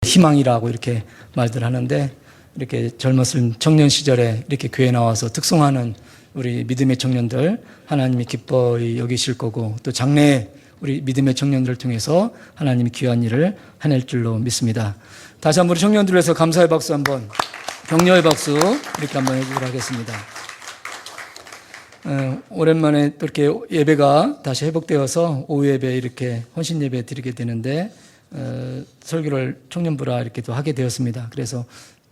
희망이라고 이렇게 말들 하는데, 이렇게 젊었을 청년 시절에 이렇게 교회 나와서 특송하는 우리 믿음의 청년들 하나님이 기뻐히 여기실 거고, 또 장래에 우리 믿음의 청년들을 통해서 하나님이 귀한 일을 해낼 줄로 믿습니다. 다시 한번 우리 청년들을 위해서 감사의 박수 한번, 격려의 박수 이렇게 한번 해보도록 하겠습니다. 오랜만에 또 이렇게 예배가 다시 회복되어서 오후 예배 이렇게 헌신 예배 드리게 되는데, 설교를 청년부라 이렇게 또 하게 되었습니다. 그래서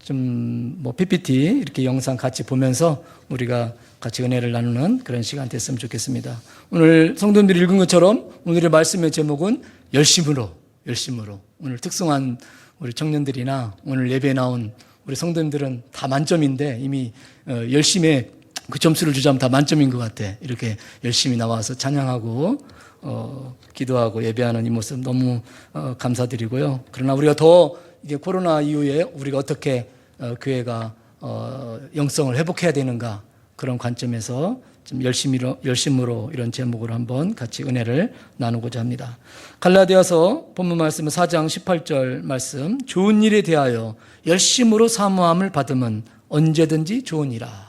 좀 뭐 PPT 이렇게 영상 같이 보면서 우리가 같이 은혜를 나누는 그런 시간 됐으면 좋겠습니다. 오늘 성도님들이 읽은 것처럼 오늘의 말씀의 제목은 열심으로 오늘 특성한 우리 청년들이나 오늘 예배에 나온 우리 성도님들은 다 만점인데, 이미 열심에 그 점수를 주자면 다 만점인 것 같아. 이렇게 열심히 나와서 찬양하고 기도하고 예배하는 이 모습 너무 감사드리고요. 그러나 우리가 더 이게 코로나 이후에 우리가 어떻게 교회가 영성을 회복해야 되는가, 그런 관점에서 좀 열심으로 이런 제목으로 한번 같이 은혜를 나누고자 합니다. 갈라디아서 본문 말씀은 4장 18절 말씀, 좋은 일에 대하여 열심으로 사모함을 받으면 언제든지 좋은 일이라.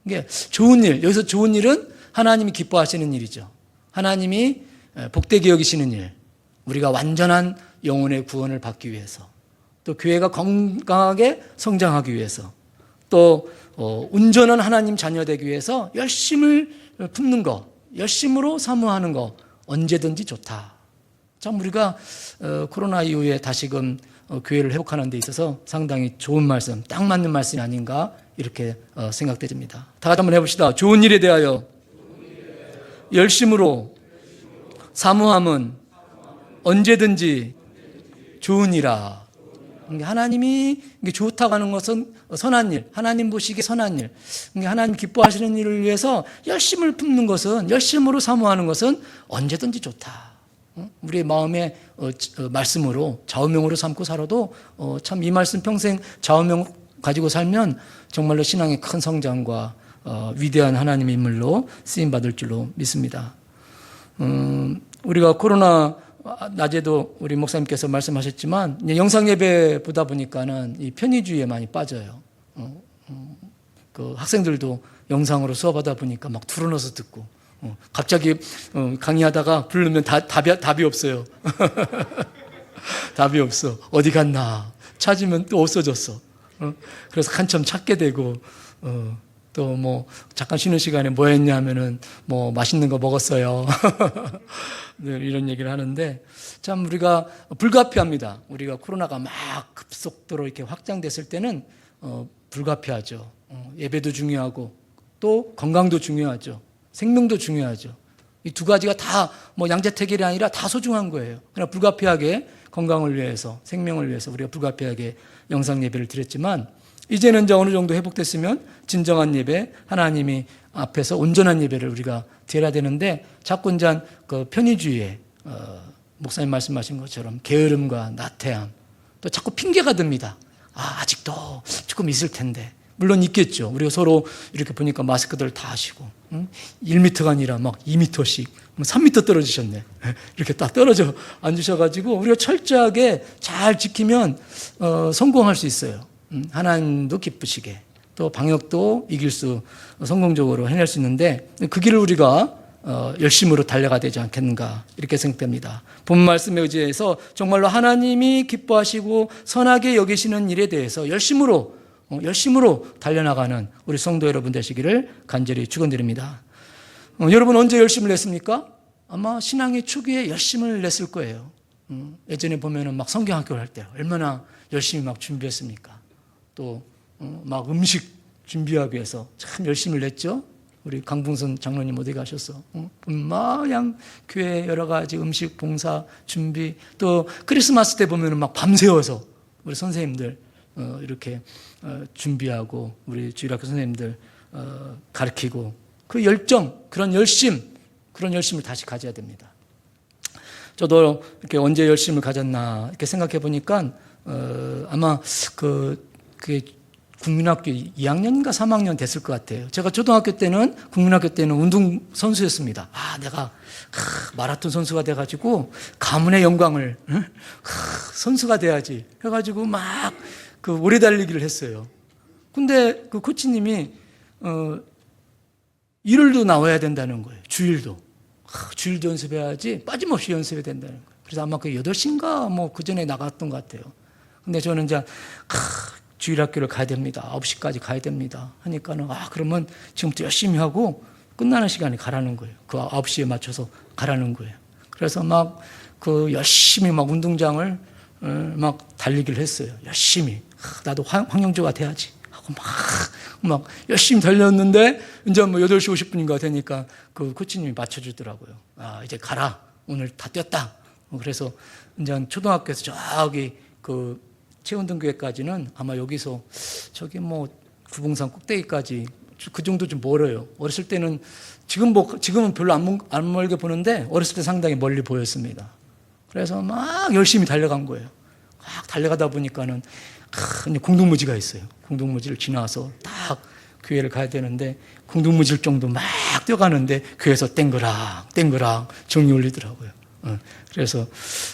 이게 좋은 일, 여기서 좋은 일은 하나님이 기뻐하시는 일이죠. 하나님이 복되게 여기시는 일, 우리가 완전한 영혼의 구원을 받기 위해서, 또 교회가 건강하게 성장하기 위해서, 또 온전한 하나님 자녀 되기 위해서 열심을 품는 것, 열심으로 사모하는 것 언제든지 좋다. 참 우리가 코로나 이후에 다시금 교회를 회복하는 데 있어서 상당히 좋은 말씀, 딱 맞는 말씀이 아닌가 이렇게 생각됩니다. 다 같이 한번 해봅시다. 좋은 일에 대하여 열심으로 사모함은 언제든지 좋으니라. 하나님이 좋다고 하는 것은 선한 일, 하나님 보시기에 선한 일, 하나님 기뻐하시는 일을 위해서 열심을 품는 것은, 열심으로 사모하는 것은 언제든지 좋다. 우리의 마음의 말씀으로 좌우명으로 삼고 살아도 참 이 말씀 평생 좌우명 가지고 살면 정말로 신앙의 큰 성장과 위대한 하나님의 인물로 쓰임받을 줄로 믿습니다. 우리가 코로나 낮에도 우리 목사님께서 말씀하셨지만, 영상 예배 보다 보니까는 이 편의주의에 많이 빠져요. 그 학생들도 영상으로 수업하다 보니까 막 틀어넣어서 듣고, 갑자기 강의하다가 부르면 답이 없어요. 답이 없어. 어디 갔나 찾으면 또 없어졌어. 그래서 한참 찾게 되고, 또 뭐 잠깐 쉬는 시간에 뭐 했냐 하면은 뭐 맛있는 거 먹었어요. 이런 얘기를 하는데, 참 우리가 불가피합니다. 우리가 코로나가 막 급속도로 이렇게 확장됐을 때는 불가피하죠. 예배도 중요하고 또 건강도 중요하죠. 생명도 중요하죠. 이 두 가지가 다 뭐 양자택일이 아니라 다 소중한 거예요. 그러나 불가피하게 건강을 위해서, 생명을 위해서 우리가 불가피하게 영상 예배를 드렸지만, 이제는 이제 어느 정도 회복됐으면 진정한 예배, 하나님이 앞에서 온전한 예배를 우리가 드려야 되는데, 자꾸 이제 그 편의주의에 목사님 말씀하신 것처럼 게으름과 나태함, 또 자꾸 핑계가 듭니다. 아직도 조금 있을 텐데. 물론 있겠죠. 우리가 서로 이렇게 보니까 마스크들 다 하시고, 1m가 아니라 막 2m씩, 3m 떨어지셨네. 이렇게 딱 떨어져 앉으셔가지고 우리가 철저하게 잘 지키면 성공할 수 있어요. 하나님도 기쁘시게, 또 방역도 성공적으로 해낼 수 있는데, 그 길을 우리가 열심으로 달려가야 되지 않겠는가 이렇게 생각됩니다. 본 말씀에 의지해서 정말로 하나님이 기뻐하시고 선하게 여기시는 일에 대해서 열심으로 달려나가는 우리 성도 여러분 되시기를 간절히 축원드립니다. 여러분 언제 열심을 냈습니까? 아마 신앙의 초기에 열심을 냈을 거예요. 예전에 보면은 막 성경학교를 할 때 얼마나 열심히 막 준비했습니까? 또 막 음식 준비하기 위해서 참 열심을 냈죠. 우리 강풍선 장로님 어디 가셨어? 마냥 교회 여러 가지 음식 봉사 준비, 또 크리스마스 때 보면은 막 밤새워서 우리 선생님들 이렇게 준비하고, 우리 주일학교 선생님들 가르치고, 그 열정, 그런 열심을 다시 가져야 됩니다. 저도 이렇게 언제 열심을 가졌나 이렇게 생각해 보니까 아마 그게 국민학교 2학년인가 3학년 됐을 것 같아요. 제가 초등학교 때는, 국민학교 때는 운동선수였습니다. 내가 마라톤 선수가 돼가지고 가문의 영광을, 선수가 돼야지 해가지고 막 그 오래 달리기를 했어요. 근데 그 코치님이 일요일도 나와야 된다는 거예요. 주일도. 주일도 연습해야지 빠짐없이 연습해야 된다는 거예요. 그래서 아마 그 8시인가 뭐 그 전에 나갔던 것 같아요. 근데 저는 이제 주일 학교를 가야 됩니다. 9시까지 가야 됩니다. 하니까는 그러면 지금부터 열심히 하고 끝나는 시간에 가라는 거예요. 그 9시에 맞춰서 가라는 거예요. 그래서 막 그 열심히 막 운동장을 막 달리기를 했어요. 열심히. 나도 황영조가 돼야지 하고 막 열심히 달렸는데 이제 뭐 8시 50분인가 되니까 그 코치님이 맞춰주더라고요. 이제 가라. 오늘 다 뛰었다. 그래서 이제 초등학교에서 저기 그 채운동교회까지는 아마 여기서 저기 뭐 구봉산 꼭대기까지 그 정도 좀 멀어요. 어렸을 때는 지금은 별로 안 멀게 보는데 어렸을 때 상당히 멀리 보였습니다. 그래서 막 열심히 달려간 거예요. 막 달려가다 보니까는 공동무지가 있어요. 공동무지를 지나서 딱 교회를 가야 되는데 공동무지를 정도 막 뛰어가는데 교회에서 땡그랑 정이 울리더라고요. 그래서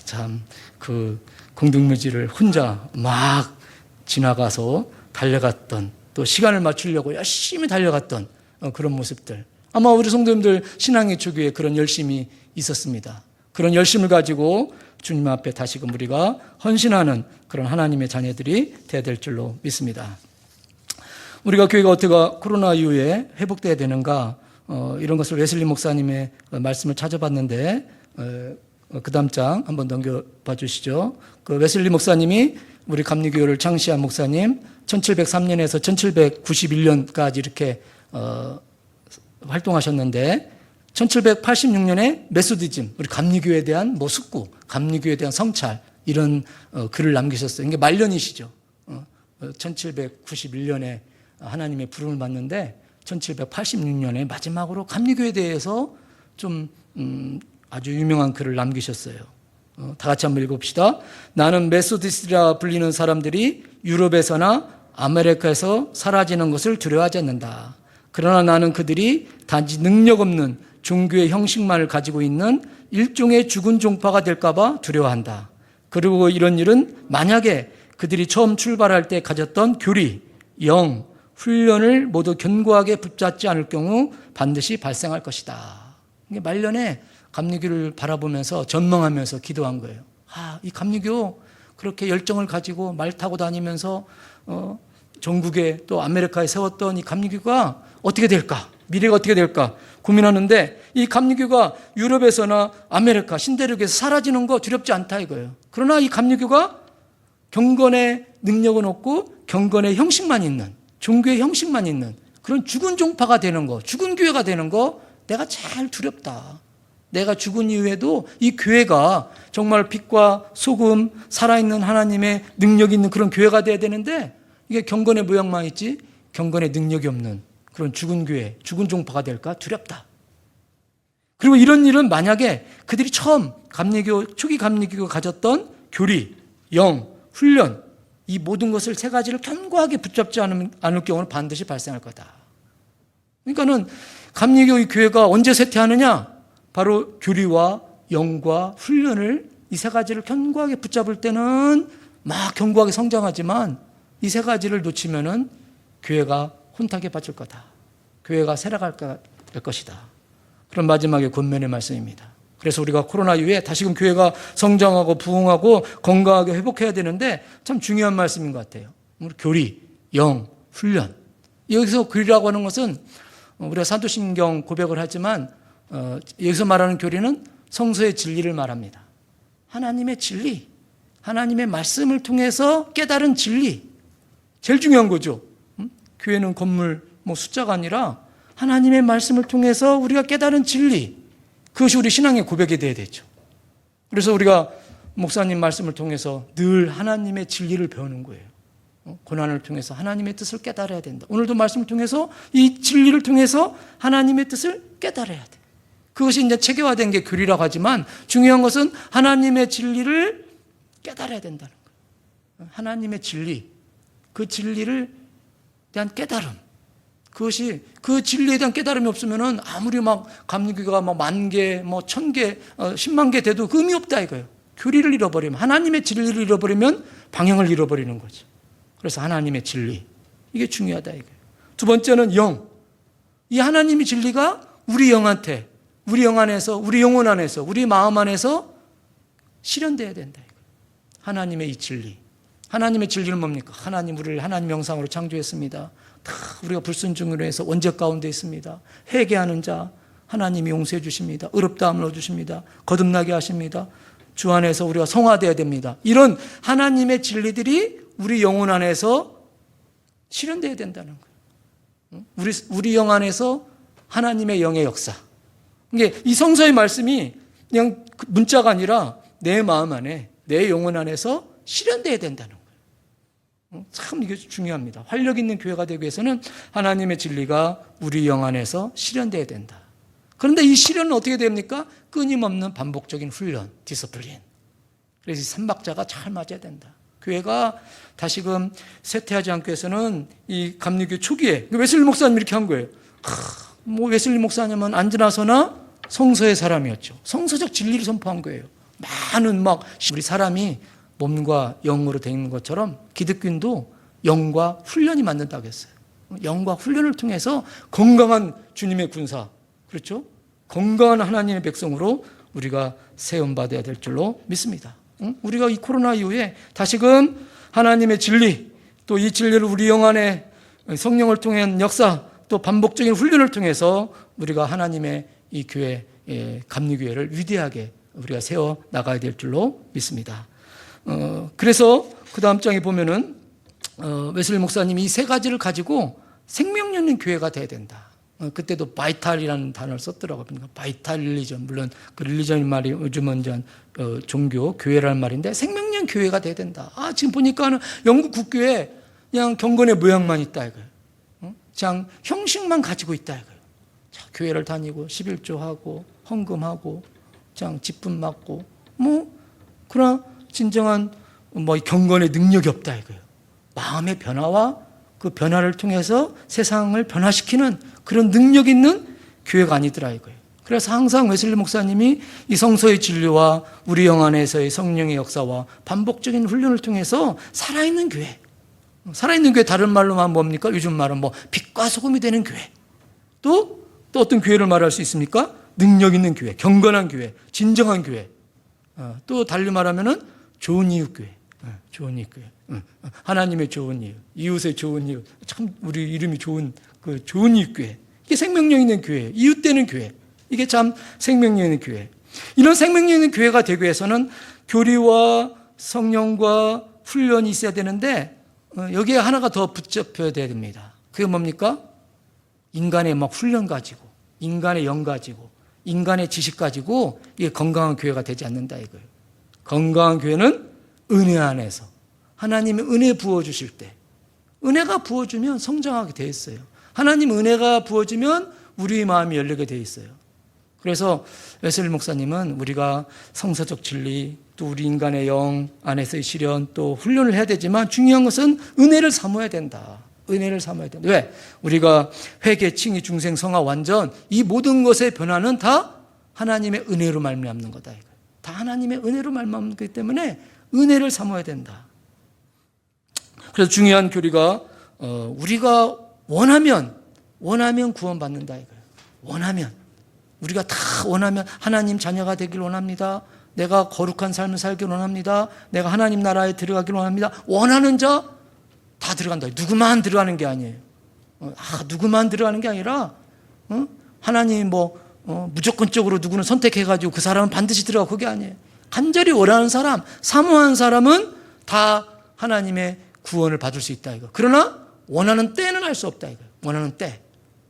참 그 공동무지를 혼자 막 지나가서 달려갔던, 또 시간을 맞추려고 열심히 달려갔던 그런 모습들. 아마 우리 성도님들 신앙의 초기에 그런 열심이 있었습니다. 그런 열심을 가지고 주님 앞에 다시금 우리가 헌신하는 그런 하나님의 자녀들이 되어야 될 줄로 믿습니다. 우리가 교회가 어떻게 코로나 이후에 회복돼야 되는가, 이런 것을 웨슬리 목사님의 말씀을 찾아봤는데, 그 다음 장 한번 넘겨봐 주시죠. 그 웨슬리 목사님이 우리 감리교회를 창시한 목사님, 1703년에서 1791년까지 이렇게 활동하셨는데, 1786년에 메소디즘, 우리 감리교회에 대한 뭐 숙고, 감리교회에 대한 성찰, 이런 글을 남기셨어요. 이게 말년이시죠. 1791년에 하나님의 부름을 받는데 1786년에 마지막으로 감리교회에 대해서 좀 아주 유명한 글을 남기셨어요. 다 같이 한번 읽어봅시다. 나는 메소디스트라 불리는 사람들이 유럽에서나 아메리카에서 사라지는 것을 두려워하지 않는다. 그러나 나는 그들이 단지 능력 없는 종교의 형식만을 가지고 있는 일종의 죽은 종파가 될까 봐 두려워한다. 그리고 이런 일은 만약에 그들이 처음 출발할 때 가졌던 교리, 영, 훈련을 모두 견고하게 붙잡지 않을 경우 반드시 발생할 것이다. 이게 말년에 감리교를 바라보면서 전망하면서 기도한 거예요. 이 감리교 그렇게 열정을 가지고 말 타고 다니면서 전국에 또 아메리카에 세웠던 이 감리교가 어떻게 될까? 미래가 어떻게 될까? 고민하는데 이 감리교가 유럽에서나 아메리카, 신대륙에서 사라지는 거 두렵지 않다 이거예요. 그러나 이 감리교가 경건의 능력은 없고 경건의 형식만 있는, 종교의 형식만 있는 그런 죽은 종파가 되는 거, 죽은 교회가 되는 거 내가 제일 두렵다. 내가 죽은 이후에도 이 교회가 정말 빛과 소금, 살아있는 하나님의 능력이 있는 그런 교회가 돼야 되는데 이게 경건의 모양만 있지 경건의 능력이 없는 그런 죽은 교회, 죽은 종파가 될까 두렵다. 그리고 이런 일은 만약에 그들이 처음 초기 감리교가 가졌던 교리, 영, 훈련 이 모든 것을 세 가지를 견고하게 붙잡지 않을 경우는 반드시 발생할 거다. 그러니까는 감리교 이 교회가 언제 쇠퇴하느냐? 바로 교리와 영과 훈련을 이 세 가지를 견고하게 붙잡을 때는 막 견고하게 성장하지만 이 세 가지를 놓치면은 교회가 혼탁에 빠질 거다. 교회가 쇠락할 것이다. 그런 마지막에 권면의 말씀입니다. 그래서 우리가 코로나 이후에 다시금 교회가 성장하고 부흥하고 건강하게 회복해야 되는데 참 중요한 말씀인 것 같아요. 교리, 영, 훈련. 여기서 교리라고 하는 것은 우리가 사도신경 고백을 하지만 여기서 말하는 교리는 성서의 진리를 말합니다. 하나님의 진리, 하나님의 말씀을 통해서 깨달은 진리. 제일 중요한 거죠. 교회는 건물, 숫자가 아니라 하나님의 말씀을 통해서 우리가 깨달은 진리. 그것이 우리 신앙의 고백이 되어야 되죠. 그래서 우리가 목사님 말씀을 통해서 늘 하나님의 진리를 배우는 거예요. 고난을 통해서 하나님의 뜻을 깨달아야 된다. 오늘도 말씀을 통해서 이 진리를 통해서 하나님의 뜻을 깨달아야 돼. 그것이 이제 체계화된 게 교리라고 하지만 중요한 것은 하나님의 진리를 깨달아야 된다는 거예요. 하나님의 진리, 그 진리를 대한 깨달음, 그것이 그 진리에 대한 깨달음이 없으면은 아무리 막 감리교가 뭐 10,000개, 뭐 1,000개, 10만 개 돼도 그 의미 없다 이거예요. 교리를 잃어버리면, 하나님의 진리를 잃어버리면 방향을 잃어버리는 거죠. 그래서 하나님의 진리, 이게 중요하다 이거예요. 두 번째는 영. 이 하나님의 진리가 우리 영한테, 우리 영 안에서, 우리 영혼 안에서, 우리 마음 안에서 실현돼야 된다 이거예요. 하나님의 이 진리. 하나님의 진리는 뭡니까? 하나님 우리를 하나님 형상으로 창조했습니다. 다 우리가 불순종으로 해서 원죄 가운데 있습니다. 회개하는 자 하나님이 용서해 주십니다. 의롭다함을 얻으십니다. 거듭나게 하십니다. 주 안에서 우리가 성화되어야 됩니다. 이런 하나님의 진리들이 우리 영혼 안에서 실현되어야 된다는 거예요. 우리 영 안에서 하나님의 영의 역사. 이게 이 성서의 말씀이 그냥 문자가 아니라 내 마음 안에, 내 영혼 안에서 실현되어야 된다는 거예요. 참 이게 중요합니다. 활력 있는 교회가 되기 위해서는 하나님의 진리가 우리 영 안에서 실현되어야 된다. 그런데 이 실현은 어떻게 됩니까? 끊임없는 반복적인 훈련, 디스플린. 그래서 이 삼박자가 잘 맞아야 된다. 교회가 다시금 쇠퇴하지 않기 위해서는 이 감리교 초기에 웨슬리 목사님 이렇게 한 거예요. 뭐 웨슬리 목사님은 안지나서나 성서의 사람이었죠. 성서적 진리를 선포한 거예요. 많은 막 우리 사람이 몸과 영으로 되어 있는 것처럼 기독교인도 영과 훈련이 맞는다고 했어요. 영과 훈련을 통해서 건강한 주님의 군사, 그렇죠? 건강한 하나님의 백성으로 우리가 세움받아야 될 줄로 믿습니다. 우리가 이 코로나 이후에 다시금 하나님의 진리, 또 이 진리를 우리 영 안에 성령을 통한 역사, 또 반복적인 훈련을 통해서 우리가 하나님의 이 교회, 감리교회를 위대하게 우리가 세워 나가야 될 줄로 믿습니다. 그래서 그 다음 장에 보면은 웨슬리 목사님이 이 세 가지를 가지고 생명 있는 교회가 돼야 된다. 그때도 바이탈이라는 단어를 썼더라고요. 바이탈 릴리전, 물론 그 릴리전이 말이 요즘은 이제 종교, 교회라는 말인데 생명 있는 교회가 돼야 된다. 지금 보니까는 영국 국교에 그냥 경건의 모양만 있다 이거예요. 그냥 형식만 가지고 있다 이거예요. 자, 교회를 다니고 11조하고 헌금하고 그냥 직분 맡고 그러나 진정한 경건의 능력이 없다 이거예요. 마음의 변화와 그 변화를 통해서 세상을 변화시키는 그런 능력 있는 교회가 아니더라 이거예요. 그래서 항상 웨슬리 목사님이 이 성서의 진리와 우리 영 안에서의 성령의 역사와 반복적인 훈련을 통해서 살아있는 교회. 살아있는 교회 다른 말로 하면 뭡니까? 요즘 말은 빛과 소금이 되는 교회. 또 어떤 교회를 말할 수 있습니까? 능력 있는 교회, 경건한 교회, 진정한 교회. 또 달리 말하면은 좋은 이웃 교회. 좋은 이웃 교회. 하나님의 좋은 이웃, 이웃의 좋은 이웃. 참 우리 이름이 좋은 그 좋은 이웃 교회. 이게 생명력 있는 교회, 이웃 되는 교회. 이게 참 생명력 있는 교회. 이런 생명력 있는 교회가 되기 위해서는 교리와 성령과 훈련이 있어야 되는데 여기에 하나가 더 붙잡혀야 됩니다. 그게 뭡니까? 인간의 훈련 가지고, 인간의 영 가지고, 인간의 지식 가지고 이게 건강한 교회가 되지 않는다 이거예요. 건강한 교회는 은혜 안에서 하나님의 은혜 부어주실 때, 은혜가 부어주면 성장하게 돼 있어요. 하나님 은혜가 부어지면 우리의 마음이 열리게 돼 있어요. 그래서 웨슬리 목사님은 우리가 성서적 진리, 또 우리 인간의 영 안에서의 실현, 또 훈련을 해야 되지만 중요한 것은 은혜를 사모해야 된다. 은혜를 사모해야 된다. 왜? 우리가 회개, 칭의, 중생, 성화, 완전 이 모든 것의 변화는 다 하나님의 은혜로 말미암는 거다. 다 하나님의 은혜로 말미암는 거기 때문에 은혜를 사모해야 된다. 그래서 중요한 교리가 우리가 원하면 구원받는다 이거예요. 원하면. 우리가 다 원하면 하나님 자녀가 되길 원합니다. 내가 거룩한 삶을 살길 원합니다. 내가 하나님 나라에 들어가길 원합니다. 원하는 자 다 들어간다. 누구만 들어가는 게 아니에요. 누구만 들어가는 게 아니라 하나님 무조건적으로 누구는 선택해가지고 그 사람은 반드시 들어가고 그게 아니에요. 간절히 원하는 사람, 사모하는 사람은 다 하나님의 구원을 받을 수 있다 이거. 그러나 원하는 때는 알 수 없다 이거. 원하는 때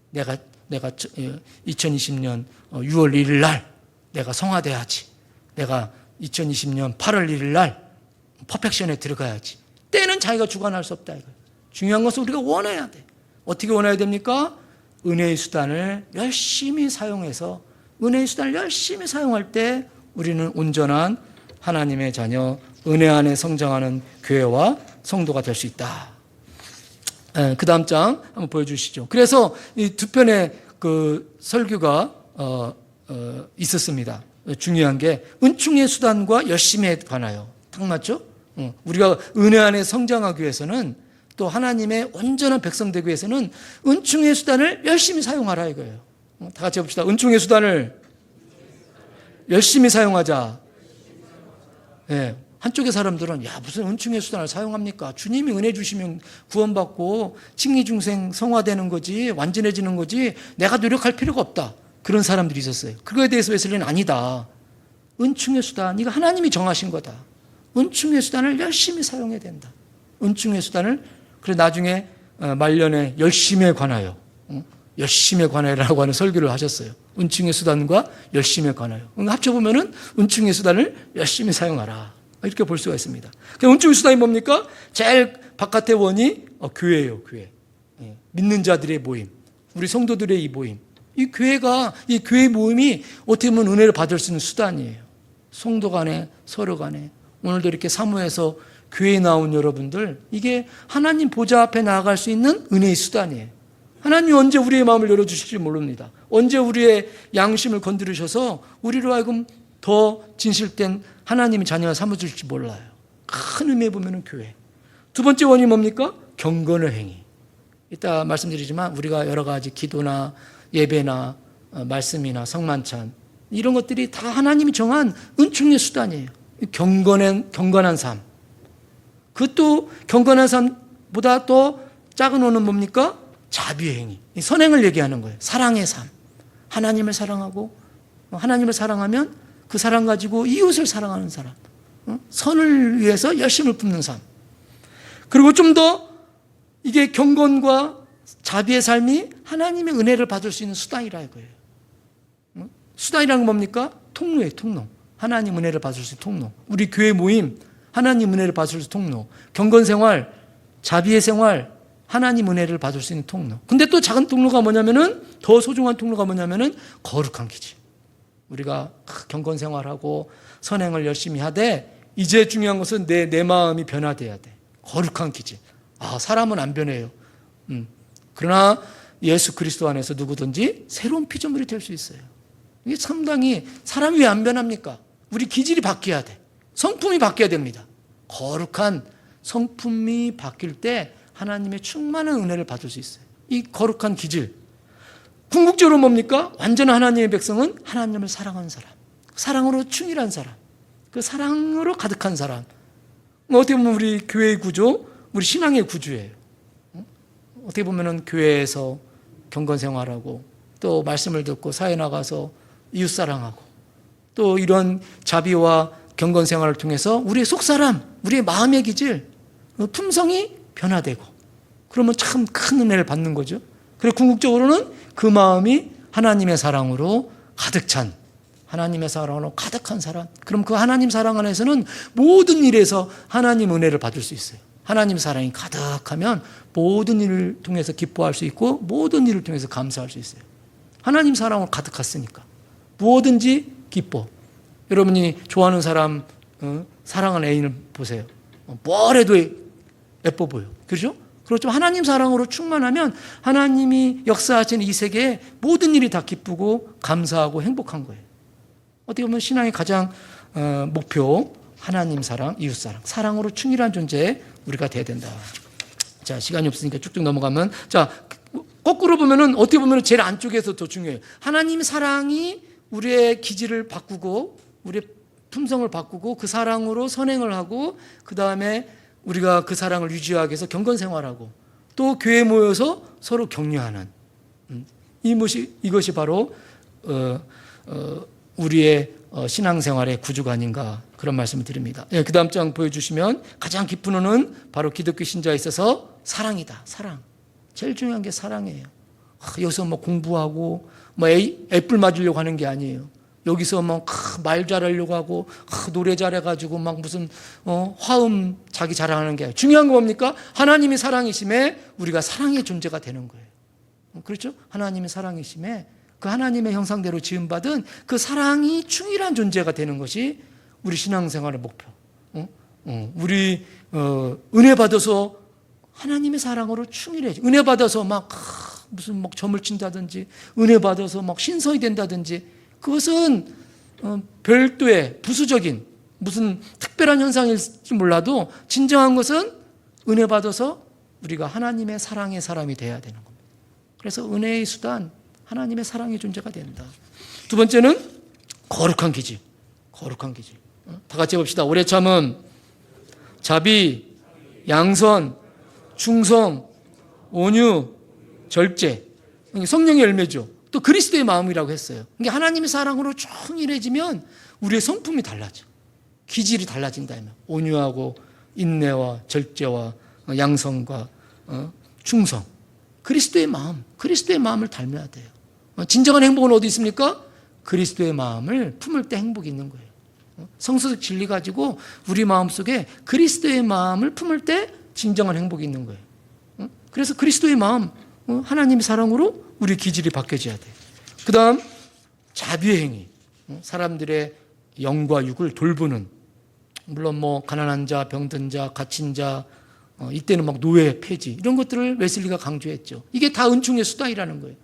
내가 2020년 6월 1일 날 내가 성화돼야지. 내가 2020년 8월 1일 날 퍼펙션에 들어가야지. 때는 자기가 주관할 수 없다 이거. 중요한 것은 우리가 원해야 돼. 어떻게 원해야 됩니까? 은혜의 수단을 열심히 사용해서 은혜의 수단을 열심히 사용할 때 우리는 온전한 하나님의 자녀, 은혜 안에 성장하는 교회와 성도가 될 수 있다. 그 다음 장 한번 보여주시죠. 그래서 이 두 편의 그 설교가 있었습니다. 중요한 게 은총의 수단과 열심에 관하여. 딱 맞죠? 우리가 은혜 안에 성장하기 위해서는 또 하나님의 온전한 백성 되기 위해서는 은총의 수단을 열심히 사용하라 이거예요. 다 같이 해봅시다. 은총의 수단을 열심히 사용하자. 네. 한쪽의 사람들은 야 무슨 은총의 수단을 사용합니까? 주님이 은혜 주시면 구원받고 칭의중생 성화되는 거지 완전해지는 거지 내가 노력할 필요가 없다. 그런 사람들이 있었어요. 그거에 대해서 웨슬리는 아니다. 은총의 수단 이거 하나님이 정하신 거다. 은총의 수단을 열심히 사용해야 된다. 은총의 수단을 그래 나중에 말년에 열심에 관하여 열심에 관하여라고 하는 설교를 하셨어요. 은총의 수단과 열심에 관하여. 합쳐보면은 은총의 수단을 열심히 사용하라. 이렇게 볼 수가 있습니다. 은총의 수단이 뭡니까? 제일 바깥의 원이 교회예요. 교회. 믿는 자들의 모임. 우리 성도들의 이 모임. 이 교회가 이 교회 모임이 어떻게 보면 은혜를 받을 수 있는 수단이에요. 성도 간에 서로 간에. 오늘도 이렇게 사모해서 교회에 나온 여러분들 이게 하나님 보좌 앞에 나아갈 수 있는 은혜의 수단이에요. 하나님이 언제 우리의 마음을 열어주실지 모릅니다. 언제 우리의 양심을 건드리셔서 우리로 하여금 더 진실된 하나님의 자녀가 삼아주실지 몰라요. 큰 의미에 보면 교회. 두 번째 원이 뭡니까? 경건의 행위. 이따 말씀드리지만 우리가 여러 가지 기도나 예배나 말씀이나 성만찬 이런 것들이 다 하나님이 정한 은총의 수단이에요. 경건한 삶. 그것도 경건한 삶보다 또 작은 원은 뭡니까? 자비의 행위. 선행을 얘기하는 거예요. 사랑의 삶. 하나님을 사랑하고 하나님을 사랑하면 그 사랑 가지고 이웃을 사랑하는 사람. 선을 위해서 열심을 붓는 삶. 그리고 좀 더 이게 경건과 자비의 삶이 하나님의 은혜를 받을 수 있는 수단이라 이거예요. 수단이라는 건 뭡니까? 통로예요. 통로. 하나님 은혜를 받을 수 있는 통로. 우리 교회 모임 하나님 은혜를 받을 수 있는 통로. 경건생활, 자비의 생활 하나님 은혜를 받을 수 있는 통로. 근데 또 작은 통로가 뭐냐면은 더 소중한 통로가 뭐냐면은 거룩한 기질. 우리가 경건생활하고 선행을 열심히 하되 이제 중요한 것은 내 마음이 변화돼야 돼. 거룩한 기질. 사람은 안 변해요. 그러나 예수 그리스도 안에서 누구든지 새로운 피조물이 될 수 있어요. 이게 상당히 사람이 왜 안 변합니까? 우리 기질이 바뀌어야 돼. 성품이 바뀌어야 됩니다. 거룩한 성품이 바뀔 때 하나님의 충만한 은혜를 받을 수 있어요. 이 거룩한 기질. 궁극적으로 뭡니까? 완전한 하나님의 백성은 하나님을 사랑하는 사람. 사랑으로 충실한 사람. 그 사랑으로 가득한 사람. 어떻게 보면 우리 교회의 구조, 우리 신앙의 구조예요. 어떻게 보면 교회에서 경건생활하고 또 말씀을 듣고 사회 나가서 이웃사랑하고 또 이런 자비와 경건생활을 통해서 우리의 속사람, 우리의 마음의 기질, 품성이 변화되고 그러면 참 큰 은혜를 받는 거죠. 그리고 궁극적으로는 그 마음이 하나님의 사랑으로 가득 찬 하나님의 사랑으로 가득한 사람. 그럼 그 하나님 사랑 안에서는 모든 일에서 하나님 은혜를 받을 수 있어요. 하나님 사랑이 가득하면 모든 일을 통해서 기뻐할 수 있고 모든 일을 통해서 감사할 수 있어요. 하나님 사랑으로 가득했으니까 무엇든지 기뻐. 여러분이 좋아하는 사람, 사랑하는 애인을 보세요. 뭘 해도 예뻐 보여. 그렇죠? 그렇죠. 하나님 사랑으로 충만하면 하나님이 역사하신 이 세계에 모든 일이 다 기쁘고 감사하고 행복한 거예요. 어떻게 보면 신앙의 가장 목표, 하나님 사랑, 이웃 사랑, 사랑으로 충실한 존재 우리가 돼야 된다. 자, 시간이 없으니까 쭉쭉 넘어가면, 자, 거꾸로 보면은 어떻게 보면 제일 안쪽에서 더 중요해요. 하나님 사랑이 우리의 기질을 바꾸고 우리의 품성을 바꾸고 그 사랑으로 선행을 하고 그 다음에 우리가 그 사랑을 유지하기 위해서 경건생활하고 또 교회에 모여서 서로 격려하는 이것이 바로 우리의 신앙생활의 구조가 아닌가 그런 말씀을 드립니다. 예, 그 다음 장 보여주시면 가장 깊은 은은 바로 기독교 신자에 있어서 사랑이다. 사랑. 제일 중요한 게 사랑이에요. 여기서 뭐 공부하고 뭐 애플 맞으려고 하는 게 아니에요. 여기서 막 말 잘하려고 하고 노래 잘해가지고 막 무슨 화음 자기 자랑하는 게 아니에요. 중요한 거 뭡니까? 하나님이 사랑이심에 우리가 사랑의 존재가 되는 거예요. 그렇죠? 하나님이 사랑이심에 그 하나님의 형상대로 지음받은 그 사랑이 충실한 존재가 되는 것이 우리 신앙생활의 목표. 우리 은혜 받아서 하나님의 사랑으로 충실해야지. 은혜 받아서 막 무슨 막 점을 친다든지, 은혜 받아서 막 신성이 된다든지, 그것은 별도의 부수적인 무슨 특별한 현상일지 몰라도 진정한 것은 은혜 받아서 우리가 하나님의 사랑의 사람이 돼야 되는 겁니다. 그래서 은혜의 수단, 하나님의 사랑의 존재가 된다. 두 번째는 거룩한 기질. 거룩한 기질. 다 같이 해봅시다. 오래 참음, 자비, 양선, 충성, 온유, 절제. 성령의 열매죠. 또 그리스도의 마음이라고 했어요. 그러니까 하나님의 사랑으로 충실해지면 우리의 성품이 달라져. 기질이 달라진다면 온유하고 인내와 절제와 양성과 충성. 그리스도의 마음, 그리스도의 마음을 닮아야 돼요. 진정한 행복은 어디 있습니까? 그리스도의 마음을 품을 때 행복이 있는 거예요. 성서적 진리 가지고 우리 마음속에 그리스도의 마음을 품을 때 진정한 행복이 있는 거예요. 그래서 그리스도의 마음, 하나님의 사랑으로 우리 기질이 바뀌어져야 돼요. 그 다음 자비의 행위. 사람들의 영과 육을 돌보는, 물론 뭐 가난한 자, 병든 자, 갇힌 자, 이때는 막 노예, 폐지, 이런 것들을 웨슬리가 강조했죠. 이게 다 은총의 수단이라는 거예요.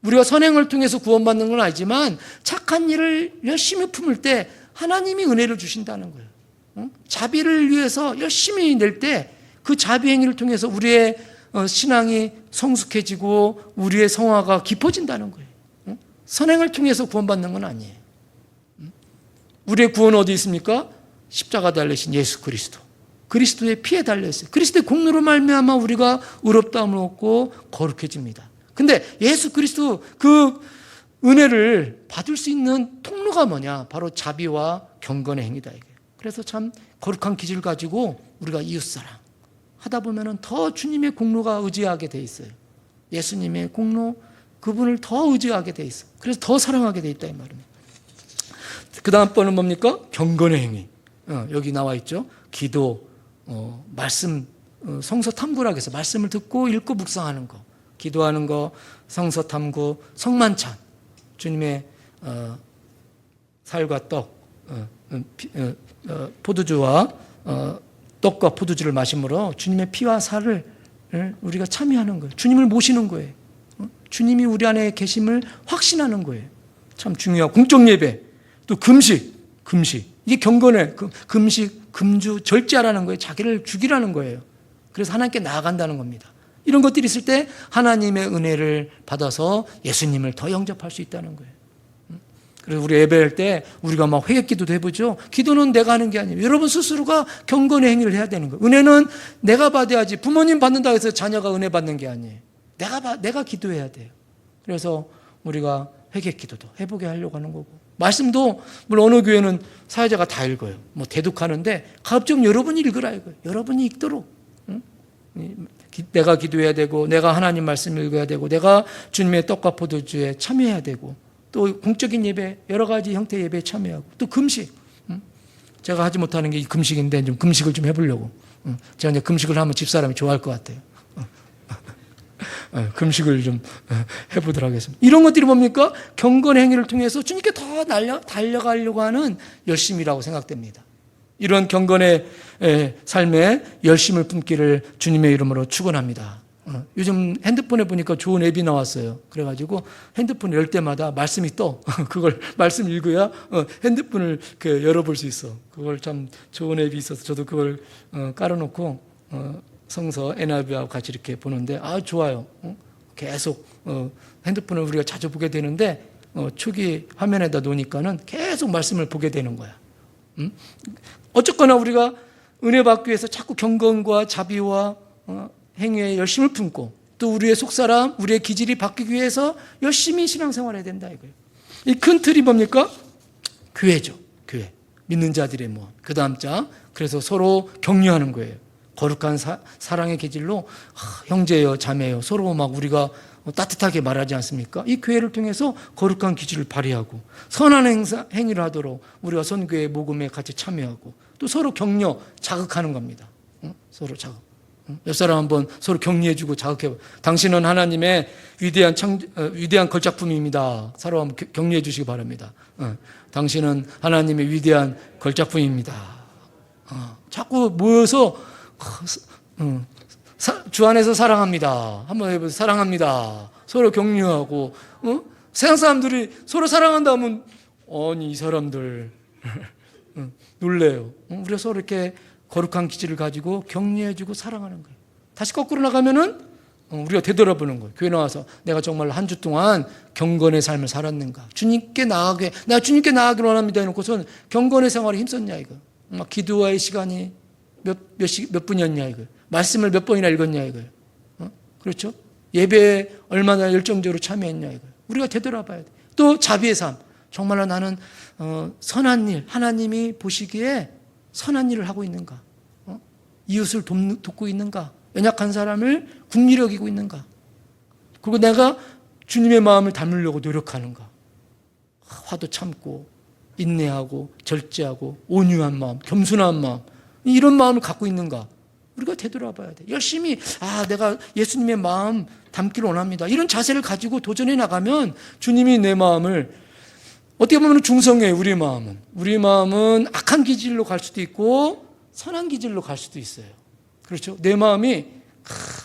우리가 선행을 통해서 구원받는 건 알지만 착한 일을 열심히 품을 때 하나님이 은혜를 주신다는 거예요. 자비를 위해서 열심히 낼 때 그 자비 행위를 통해서 우리의 신앙이 성숙해지고 우리의 성화가 깊어진다는 거예요. 선행을 통해서 구원받는 건 아니에요. 우리의 구원은 어디 있습니까? 십자가 달리신 예수 그리스도. 그리스도의 피에 달려있어요. 그리스도의 공로로 말미암아 우리가 의롭다함을 얻고 거룩해집니다. 근데 예수 그리스도 그 은혜를 받을 수 있는 통로가 뭐냐? 바로 자비와 경건의 행위다. 이게. 그래서 참 거룩한 기질 가지고 우리가 이웃사랑 하다 보면은 더 주님의 공로가 의지하게 돼 있어요. 예수님의 공로, 그분을 더 의지하게 돼 있어. 그래서 더 사랑하게 돼 있다 이 말입니다. 그 다음 번은 뭡니까? 경건의 행위. 여기 나와 있죠. 기도, 말씀, 성서 탐구라고 해서 말씀을 듣고 읽고 묵상하는 거, 기도하는 거, 성서 탐구, 성만찬, 주님의 살과 떡, 포도주와 떡과 포도주를 마심으로 주님의 피와 살을 우리가 참여하는 거예요. 주님을 모시는 거예요. 주님이 우리 안에 계심을 확신하는 거예요. 참 중요하고, 공적 예배, 또 금식. 이게 경건의 금식, 금주, 절제하라는 거예요. 자기를 죽이라는 거예요. 그래서 하나님께 나아간다는 겁니다. 이런 것들이 있을 때 하나님의 은혜를 받아서 예수님을 더 영접할 수 있다는 거예요. 그래서 우리 예배할 때 우리가 막 회개기도도 해보죠. 기도는 내가 하는 게 아니에요. 여러분 스스로가 경건의 행위를 해야 되는 거예요. 은혜는 내가 받아야지. 부모님 받는다고 해서 자녀가 은혜 받는 게 아니에요. 내가 기도해야 돼요. 그래서 우리가 회개기도도 해보게 하려고 하는 거고, 말씀도 물론 어느 교회는 사회자가 다 읽어요. 뭐 대독하는데 가급적 여러분이 읽으라 이거예요. 여러분이 읽도록. 내가 기도해야 되고, 내가 하나님 말씀을 읽어야 되고, 내가 주님의 떡과 포도주에 참여해야 되고, 또 공적인 예배, 여러 가지 형태의 예배에 참여하고, 또 금식. 제가 하지 못하는 게 이 금식인데 좀 금식을 좀 해보려고. 제가 이제 금식을 하면 집사람이 좋아할 것 같아요. 금식을 좀 해보도록 하겠습니다. 이런 것들이 뭡니까? 경건의 행위를 통해서 주님께 더 달려가려고 하는 열심이라고 생각됩니다. 이런 경건의 삶에 열심을 품기를 주님의 이름으로 축원합니다. 요즘 핸드폰에 보니까 좋은 앱이 나왔어요. 그래가지고 핸드폰 열 때마다 말씀이 떠. 그걸 말씀 읽어야 핸드폰을 열어볼 수 있어. 그걸 참 좋은 앱이 있어서 저도 그걸 깔아놓고 성서 NIV하고 같이 이렇게 보는데 좋아요. 계속 핸드폰을 우리가 자주 보게 되는데 초기 화면에다 놓으니까는 계속 말씀을 보게 되는 거야. 어쨌거나 우리가 은혜 받기 위해서 자꾸 경건과 자비와 행위에 열심을 품고, 또 우리의 속사람, 우리의 기질이 바뀌기 위해서 열심히 신앙생활해야 된다 이거예요. 이 큰 틀이 뭡니까? 교회죠. 교회. 믿는 자들의 모임. 그 다음 자. 그래서 서로 격려하는 거예요. 거룩한 사랑의 기질로 형제요, 자매요, 서로 막 우리가 따뜻하게 말하지 않습니까? 이 교회를 통해서 거룩한 기질을 발휘하고 선한 행위를 하도록 우리가 선교회 모금에 같이 참여하고, 또 서로 격려, 자극하는 겁니다. 서로 자극. 옆 사람 한번 서로 격려해주고 자극해봐. 당신은 하나님의 위대한 걸작품입니다. 서로 한번 격려해 주시기 바랍니다. 당신은 하나님의 위대한 걸작품입니다. 자꾸 모여서 주 안에서 사랑합니다. 한번 해보세요. 사랑합니다. 서로 격려하고, 세상 사람들이 서로 사랑한다 하면, 아니, 이 사람들, 놀래요. 우리가 서로 이렇게 거룩한 기질을 가지고 격려해주고 사랑하는 거예요. 다시 거꾸로 나가면은, 우리가 되돌아보는 거예요. 교회 나와서 내가 정말 한 주 동안 경건의 삶을 살았는가. 내가 주님께 나아가기를 원합니다. 해놓고선 경건의 생활에 힘썼냐, 이거. 막 기도와의 시간이 몇 분이었냐, 이거. 말씀을 몇 번이나 읽었냐, 이거. 그렇죠? 예배에 얼마나 열정적으로 참여했냐, 이거. 우리가 되돌아봐야 돼. 또 자비의 삶. 정말로 나는 선한 일, 하나님이 보시기에 선한 일을 하고 있는가? 이웃을 돕고 있는가? 연약한 사람을 국리를 여기고 있는가? 그리고 내가 주님의 마음을 담으려고 노력하는가? 화도 참고 인내하고 절제하고 온유한 마음, 겸손한 마음, 이런 마음을 갖고 있는가? 우리가 되돌아봐야 돼. 열심히 내가 예수님의 마음 담기를 원합니다. 이런 자세를 가지고 도전해 나가면 주님이 내 마음을, 어떻게 보면 중성이에요. 우리 마음은 악한 기질로 갈 수도 있고 선한 기질로 갈 수도 있어요. 그렇죠? 내 마음이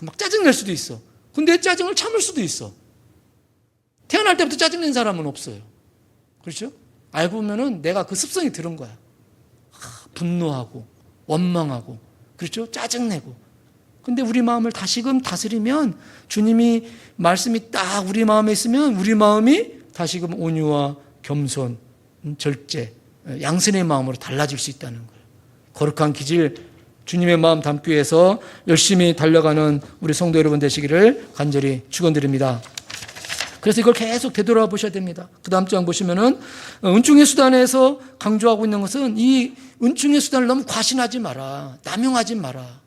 막 짜증낼 수도 있어. 근데 짜증을 참을 수도 있어. 태어날 때부터 짜증낸 사람은 없어요. 그렇죠? 알고 보면은 내가 그 습성이 들은 거야. 분노하고 원망하고, 그렇죠? 짜증내고. 근데 우리 마음을 다시금 다스리면, 주님이 말씀이 딱 우리 마음에 있으면 우리 마음이 다시금 온유와 겸손, 절제, 양선의 마음으로 달라질 수 있다는 거예요. 거룩한 기질, 주님의 마음 담기 위해서 열심히 달려가는 우리 성도 여러분 되시기를 간절히 축원드립니다. 그래서 이걸 계속 되돌아보셔야 됩니다. 그 다음 장 보시면은, 은총의 수단에서 강조하고 있는 것은, 이 은총의 수단을 너무 과신하지 마라. 남용하지 마라.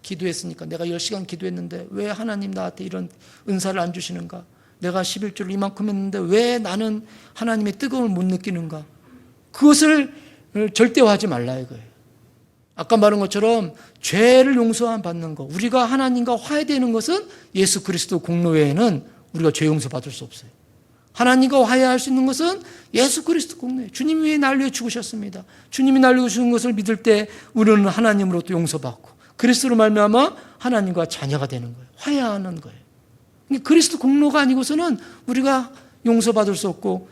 기도했으니까, 내가 10시간 기도했는데 왜 하나님 나한테 이런 은사를 안 주시는가? 내가 11조를 이만큼 했는데 왜 나는 하나님의 뜨거움을 못 느끼는가? 그것을 절대화하지 말라 이거예요. 아까 말한 것처럼 죄를 용서 받는 것, 우리가 하나님과 화해되는 것은 예수 그리스도 공로 외에는 우리가 죄 용서 받을 수 없어요. 하나님과 화해할 수 있는 것은 예수 그리스도 공로예요. 주님이 왜 날 위해 죽으셨습니다. 주님이 날 위해 죽은 것을 믿을 때 우리는 하나님으로부터 용서받고 그리스도로 말미암아 하나님과 자녀가 되는 거예요. 화해하는 거예요. 그리스도 공로가 아니고서는 우리가 용서받을 수 없고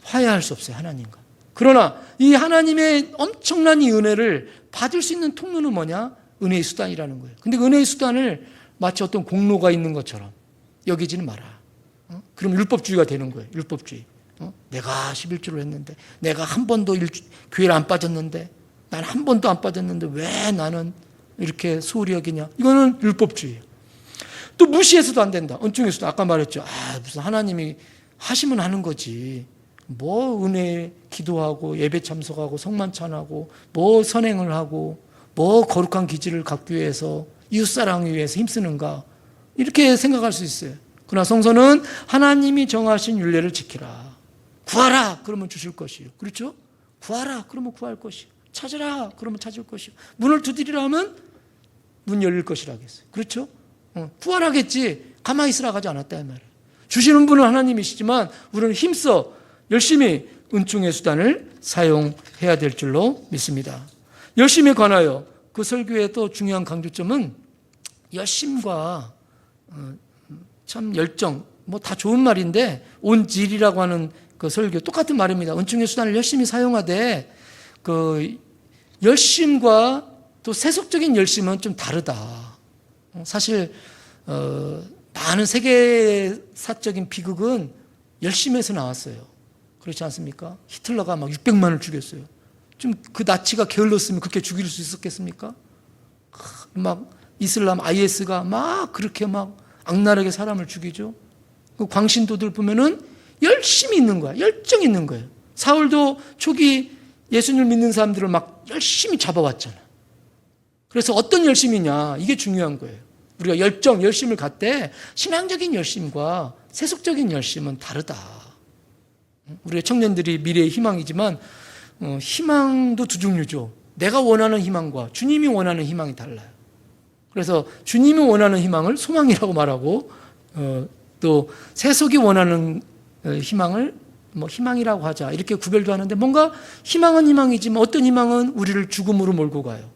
화해할 수 없어요. 하나님과. 그러나 이 하나님의 엄청난 이 은혜를 받을 수 있는 통로는 뭐냐? 은혜의 수단이라는 거예요. 근데 은혜의 수단을 마치 어떤 공로가 있는 것처럼 여기지는 마라. 그럼 율법주의가 되는 거예요. 율법주의. 내가 11조를 했는데, 내가 한 번도 교회를 안 빠졌는데, 난 한 번도 안 빠졌는데 왜 나는 이렇게 소홀히 여기냐? 이거는 율법주의예요. 또 무시해서도 안 된다. 은총에서도 아까 말했죠. 무슨 하나님이 하시면 하는 거지. 뭐 은혜 기도하고 예배 참석하고 성만찬하고 뭐 선행을 하고 뭐 거룩한 기질을 갖기 위해서 이웃사랑을 위해서 힘쓰는가, 이렇게 생각할 수 있어요. 그러나 성서는 하나님이 정하신 율례를 지키라. 구하라 그러면 주실 것이요. 그렇죠? 구하라 그러면 구할 것이요. 찾으라 그러면 찾을 것이요. 문을 두드리라 하면 문 열릴 것이라 하겠어요. 그렇죠? 구하라겠지 가만히 있으라 하지 않았다 이 말이에요. 주시는 분은 하나님이시지만 우리는 힘써 열심히 은총의 수단을 사용해야 될 줄로 믿습니다. 열심에 관하여 그 설교의 또 중요한 강조점은 열심과 참 열정, 뭐 다 좋은 말인데 온질이라고 하는 그 설교 똑같은 말입니다. 은총의 수단을 열심히 사용하되 그 열심과 또 세속적인 열심은 좀 다르다. 사실 많은 세계사적인 비극은 열심에서 나왔어요. 그렇지 않습니까? 히틀러가 막 600만을 죽였어요. 좀 그 나치가 게을렀으면 그렇게 죽일 수 있었겠습니까? 막 이슬람 IS가 막 그렇게 막 악랄하게 사람을 죽이죠. 그 광신도들 보면은 열심히 있는 거야. 열정이 있는 거예요. 사울도 초기 예수님을 믿는 사람들을 막 열심히 잡아왔잖아. 그래서 어떤 열심이냐, 이게 중요한 거예요. 우리가 열심을 갖되 신앙적인 열심과 세속적인 열심은 다르다. 우리의 청년들이 미래의 희망이지만 희망도 두 종류죠. 내가 원하는 희망과 주님이 원하는 희망이 달라요. 그래서 주님이 원하는 희망을 소망이라고 말하고 또 세속이 원하는 희망을 뭐 희망이라고 하자 이렇게 구별도 하는데, 뭔가 희망은 희망이지만 어떤 희망은 우리를 죽음으로 몰고 가요.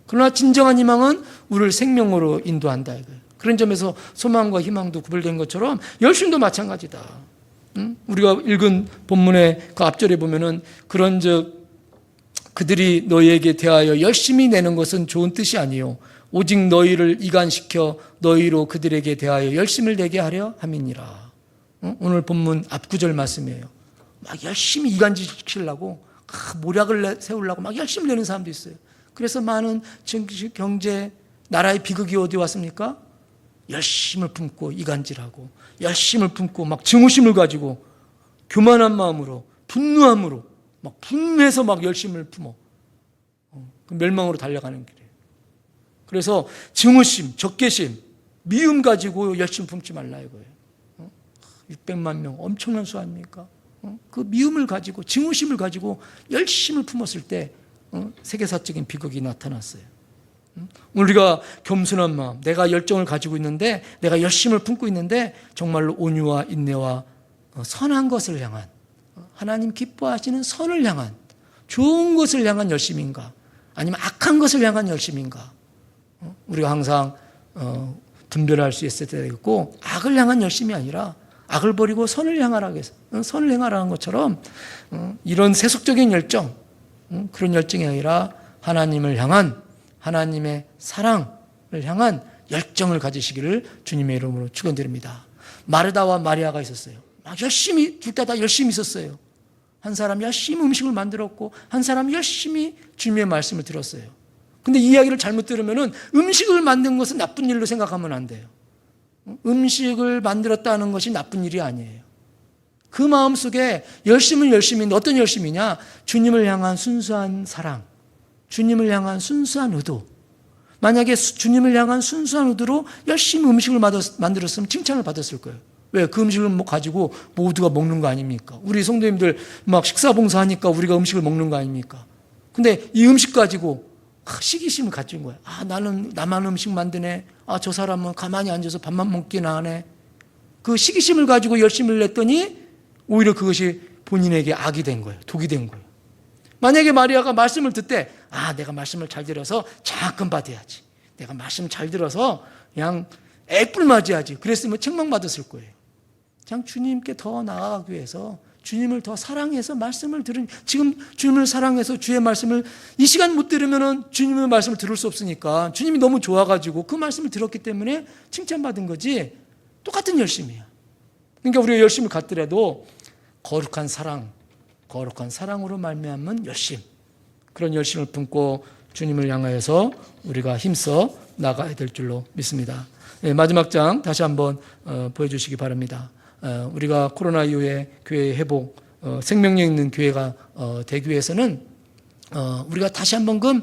그러나 진정한 희망은 우리를 생명으로 인도한다 이거예요. 그런 점에서 소망과 희망도 구별된 것처럼 열심도 마찬가지다. 우리가 읽은 본문의 그 앞절에 보면은 그런즉 그들이 너희에게 대하여 열심히 내는 것은 좋은 뜻이 아니요 오직 너희를 이간시켜 너희로 그들에게 대하여 열심을 내게 하려 함이니라. 오늘 본문 앞구절 말씀이에요. 막 열심히 이간시키려고 모략을 세우려고 막 열심히 내는 사람도 있어요. 그래서 많은 정치, 경제, 나라의 비극이 어디 왔습니까? 열심을 품고 이간질하고 열심을 품고 막 증오심을 가지고 교만한 마음으로 분노함으로 막 분해서 막 열심을 품어 멸망으로 달려가는 길이에요. 그래서 증오심, 적개심, 미움 가지고 열심 품지 말라 이거예요. 600만 명 엄청난 수 아닙니까? 그 미움을 가지고 증오심을 가지고 열심을 품었을 때 세계사적인 비극이 나타났어요. 우리가 겸손한 마음, 내가 열정을 가지고 있는데 내가 열심을 품고 있는데 정말로 온유와 인내와 선한 것을 향한 하나님 기뻐하시는 선을 향한 좋은 것을 향한 열심인가 아니면 악한 것을 향한 열심인가 우리가 항상 분별할 수 있을 때가 있고 악을 향한 열심이 아니라 악을 버리고 선을 행하라는 것처럼 이런 세속적인 열정 그런 열정이 아니라 하나님을 향한 하나님의 사랑을 향한 열정을 가지시기를 주님의 이름으로 축원드립니다. 마르다와 마리아가 있었어요. 막 열심히 둘 다 열심히 있었어요. 한 사람 열심히 음식을 만들었고 한 사람 열심히 주님의 말씀을 들었어요. 근데 이 이야기를 잘못 들으면 음식을 만든 것은 나쁜 일로 생각하면 안 돼요. 음식을 만들었다는 것이 나쁜 일이 아니에요. 그 마음속에 열심인데 어떤 열심이냐? 주님을 향한 순수한 사랑, 주님을 향한 순수한 의도. 만약에 주님을 향한 순수한 의도로 열심히 음식을 만들었으면 칭찬을 받았을 거예요. 왜? 그 음식을 가지고 모두가 먹는 거 아닙니까? 우리 성도님들 막 식사 봉사하니까 우리가 음식을 먹는 거 아닙니까? 근데 이 음식 가지고 시기심을 가진 거야. 나는 나만 음식 만드네. 저 사람은 가만히 앉아서 밥만 먹기나 하네. 그 시기심을 가지고 열심을 냈더니 오히려 그것이 본인에게 악이 된 거예요. 독이 된 거예요. 만약에 마리아가 말씀을 듣되 내가 말씀을 잘 들어서 장학금 받아야지. 내가 말씀 잘 들어서 그냥 애플 맞이하지. 그랬으면 책망받았을 거예요. 그냥 주님께 더 나아가기 위해서 주님을 더 사랑해서 말씀을 지금 주님을 사랑해서 주의 말씀을 이 시간 못 들으면 주님의 말씀을 들을 수 없으니까 주님이 너무 좋아가지고 그 말씀을 들었기 때문에 칭찬받은 거지 똑같은 열심이야. 그러니까 우리가 열심을 갖더라도 거룩한 사랑으로 말미암은 열심, 그런 열심을 품고 주님을 향하여서 우리가 힘써 나가야 될 줄로 믿습니다. 마지막 장 다시 한번 보여주시기 바랍니다. 우리가 코로나 이후에 교회 회복, 생명력 있는 교회가 되기 위해서는 우리가 다시 한번금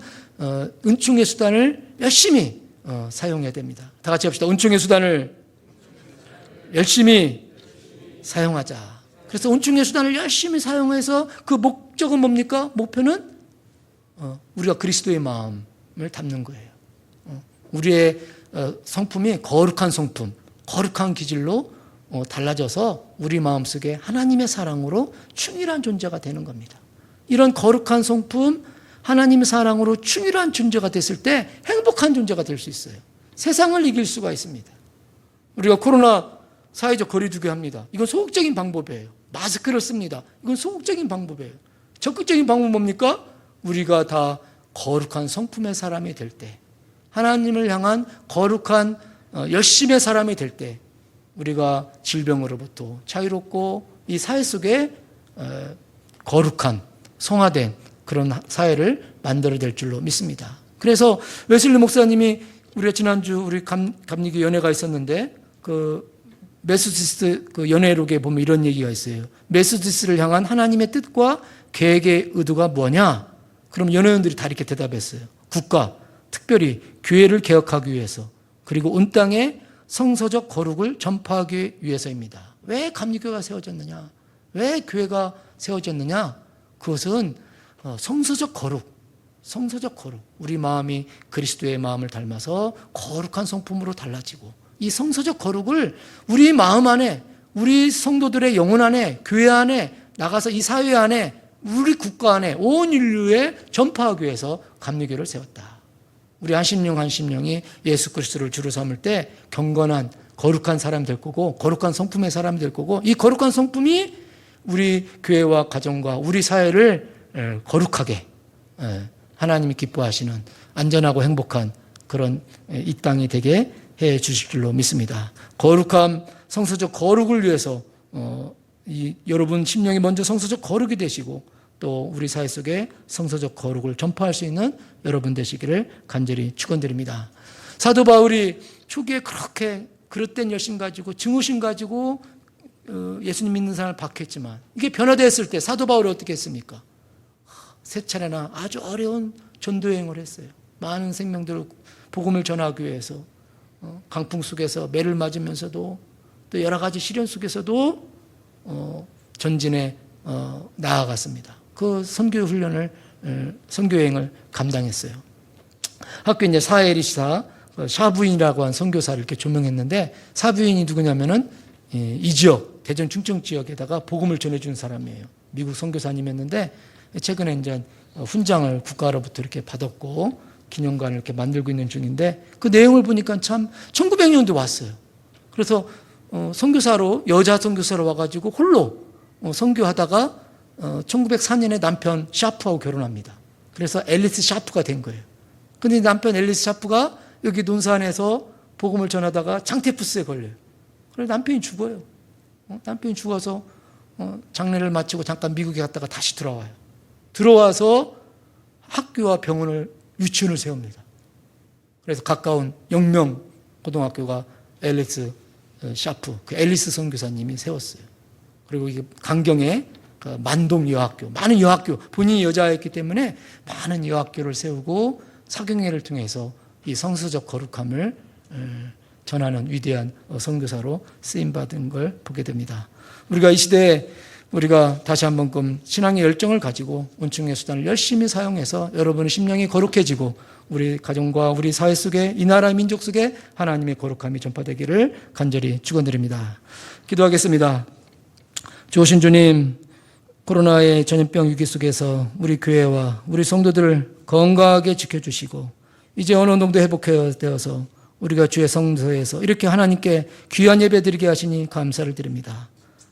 은총의 수단을 열심히 사용해야 됩니다. 다 같이 합시다. 은총의 수단을 열심히 사용하자. 그래서 은총의 수단을 열심히 사용해서 그 목적은 뭡니까? 목표는 우리가 그리스도의 마음을 담는 거예요. 우리의 성품이 거룩한 성품, 거룩한 기질로 달라져서 우리 마음속에 하나님의 사랑으로 충실한 존재가 되는 겁니다. 이런 거룩한 성품, 하나님의 사랑으로 충실한 존재가 됐을 때 행복한 존재가 될 수 있어요. 세상을 이길 수가 있습니다. 우리가 코로나 사회적 거리두기 합니다. 이건 소극적인 방법이에요. 마스크를 씁니다. 이건 소극적인 방법이에요. 적극적인 방법은 뭡니까? 우리가 다 거룩한 성품의 사람이 될 때, 하나님을 향한 거룩한 열심의 사람이 될 때 우리가 질병으로부터 자유롭고 이 사회 속에 거룩한 성화된 그런 사회를 만들어낼 줄로 믿습니다. 그래서 웨슬리 목사님이 우리가 지난주 우리 감리교 연회가 있었는데 그 메소디스트 그 연회록에 보면 이런 얘기가 있어요. 메소디스트를 향한 하나님의 뜻과 계획의 의도가 뭐냐? 그럼 연회원들이 다 이렇게 대답했어요. 국가, 특별히 교회를 개혁하기 위해서, 그리고 온 땅에 성서적 거룩을 전파하기 위해서입니다. 왜 감리교가 세워졌느냐? 왜 교회가 세워졌느냐? 그것은 성서적 거룩, 우리 마음이 그리스도의 마음을 닮아서 거룩한 성품으로 달라지고, 이 성서적 거룩을 우리 마음 안에, 우리 성도들의 영혼 안에, 교회 안에, 나가서 이 사회 안에, 우리 국가 안에 온 인류에 전파하기 위해서 감리교를 세웠다. 우리 한 심령 한 심령이 예수 그리스도를 주로 삼을 때 경건한 거룩한 사람 될 거고, 거룩한 성품의 사람 될 거고, 이 거룩한 성품이 우리 교회와 가정과 우리 사회를 거룩하게, 하나님이 기뻐하시는 안전하고 행복한 그런 이 땅이 되게 해 주실 줄로 믿습니다. 거룩함, 성서적 거룩을 위해서 여러분 심령이 먼저 성서적 거룩이 되시고, 또 우리 사회 속에 성서적 거룩을 전파할 수 있는 여러분 되시기를 간절히 축원드립니다. 사도 바울이 초기에 그렇게 그릇된 열심 가지고 증오심 가지고 예수님 믿는 사람을 박했지만, 이게 변화됐을 때 사도 바울이 어떻게 했습니까? 세 차례나 아주 어려운 전도여행을 했어요. 많은 생명들을 복음을 전하기 위해서 강풍 속에서 매를 맞으면서도, 또 여러 가지 시련 속에서도 전진에 나아갔습니다. 그 선교훈련을, 선교여행을 감당했어요. 학교 이제 사회리시사 샤부인이라고 한 선교사를 이렇게 조명했는데, 샤부인이 누구냐면은 이 지역, 대전 충청 지역에다가 복음을 전해주는 사람이에요. 미국 선교사님이었는데 최근에 이제 훈장을 국가로부터 이렇게 받았고 기념관을 이렇게 만들고 있는 중인데, 그 내용을 보니까 참 1900년도 왔어요. 그래서 선교사로, 여자 선교사로 와가지고 홀로 선교하다가 1904년에 남편 샤프하고 결혼합니다. 그래서 앨리스 샤프가 된 거예요. 근데 남편 앨리스 샤프가 여기 논산에서 복음을 전하다가 장테푸스에 걸려요. 그래서 남편이 죽어요. 남편이 죽어서 장례를 마치고 잠깐 미국에 갔다가 다시 들어와요. 들어와서 학교와 병원을, 유치원을 세웁니다. 그래서 가까운 영명 고등학교가 앨리스 샤프, 그 앨리스 선교사님이 세웠어요. 그리고 이게 강경에 그 만동 여학교, 많은 여학교, 본인이 여자였기 때문에 많은 여학교를 세우고 사경회를 통해서 이 성서적 거룩함을 전하는 위대한 선교사로 쓰임받은 걸 보게 됩니다. 우리가 이 시대에 우리가 다시 한번 신앙의 열정을 가지고 은총의 수단을 열심히 사용해서 여러분의 심령이 거룩해지고 우리 가정과 우리 사회 속에, 이 나라 민족 속에 하나님의 거룩함이 전파되기를 간절히 축원드립니다. 기도하겠습니다. 좋으신 주님, 코로나의 전염병 위기 속에서 우리 교회와 우리 성도들을 건강하게 지켜주시고, 이제 어느 정도 회복되어서 우리가 주의 성소에서 이렇게 하나님께 귀한 예배 드리게 하시니 감사를 드립니다.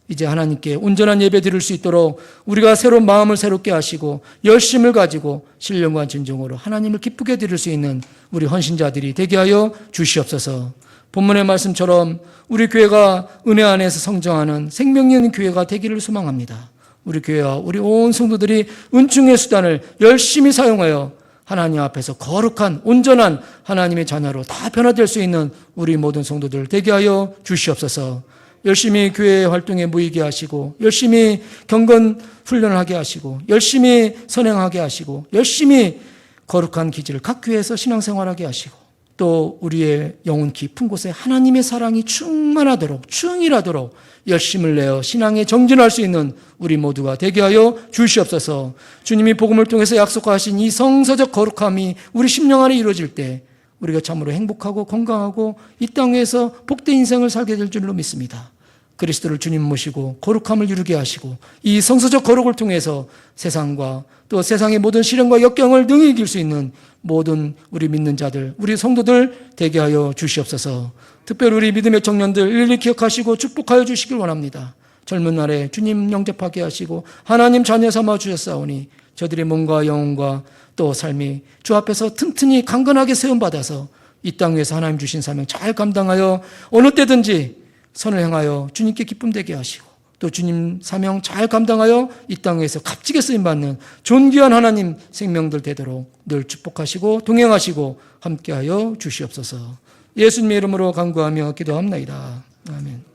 이제 하나님께 온전한 예배 드릴 수 있도록 우리가 새로운 마음을 새롭게 하시고 열심을 가지고 신령과 진정으로 하나님을 기쁘게 드릴 수 있는 우리 헌신자들이 되게 하여 주시옵소서. 본문의 말씀처럼 우리 교회가 은혜 안에서 성장하는 생명 있는 교회가 되기를 소망합니다. 우리 교회와 우리 온 성도들이 은총의 수단을 열심히 사용하여 하나님 앞에서 거룩한 온전한 하나님의 자녀로 다 변화될 수 있는 우리 모든 성도들 되게 하여 주시옵소서. 열심히 교회 활동에 모이게 하시고, 열심히 경건 훈련을 하게 하시고, 열심히 선행하게 하시고, 열심히 거룩한 기질을 각 교회에서 신앙생활하게 하시고, 또 우리의 영혼 깊은 곳에 하나님의 사랑이 충만하도록, 충일하도록 열심을 내어 신앙에 정진할 수 있는 우리 모두가 되게 하여 주시옵소서. 주님이 복음을 통해서 약속하신 이 성서적 거룩함이 우리 심령 안에 이루어질 때 우리가 참으로 행복하고 건강하고 이 땅에서 복된 인생을 살게 될 줄로 믿습니다. 그리스도를 주님 모시고 거룩함을 이루게 하시고 이 성서적 거룩을 통해서 세상과 또 세상의 모든 시련과 역경을 능히 이길 수 있는 모든 우리 믿는 자들, 우리 성도들 되게 하여 주시옵소서. 특별히 우리 믿음의 청년들 일일이 기억하시고 축복하여 주시길 원합니다. 젊은 날에 주님 영접하게 하시고 하나님 자녀 삼아 주셨사오니 저들의 몸과 영혼과 또 삶이 주 앞에서 튼튼히 강건하게 세움받아서 이 땅 위에서 하나님 주신 사명 잘 감당하여 어느 때든지 선을 행하여 주님께 기쁨 되게 하시고 또 주님 사명 잘 감당하여 이 땅에서 값지게 쓰임받는 존귀한 하나님 생명들 되도록 늘 축복하시고 동행하시고 함께하여 주시옵소서. 예수님의 이름으로 간구하며 기도합나이다. 아멘.